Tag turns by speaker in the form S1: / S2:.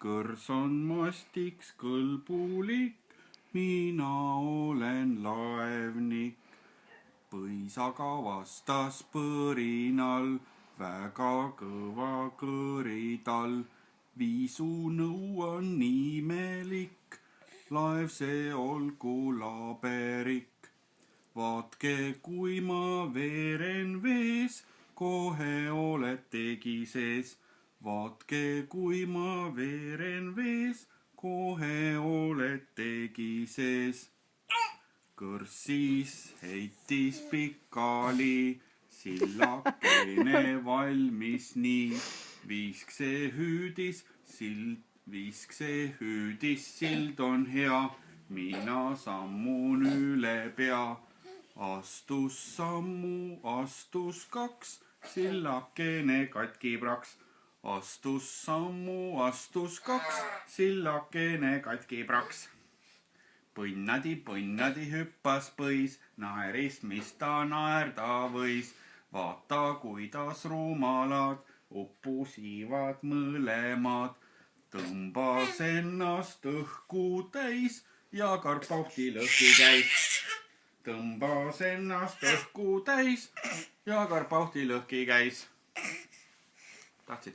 S1: kõrs on mastiks kõlbulik, mina olen laevnik. Põisaga vastas põrinal, väga kõva kõri tal. Viisu nõu on imelik, laev see olgu laberik. Vaatke, kui ma veeren vees, kohe oletegi sees. Vaatke, kui ma veeren vees, kohe oletegi sees. Kõrs siis heitis pikali, sillakene valmis nii. Viisk see hüüdis, sild on hea, mina sammun üle pea. Astus sammu, astus kaks, sillakene katki praks. Astus sammu, astus kaks, sillakene katki praks. Põnnadi hüppas põis, naeris, mis ta naerda võis. Vaata, kuidas rumalad uppusivad mõlemad. Tõmbas ennast õhku täis ja karpauhti lõhki käis. Tõmbas ennast õhku täis ja karpauhti lõhki käis. Tahtsid?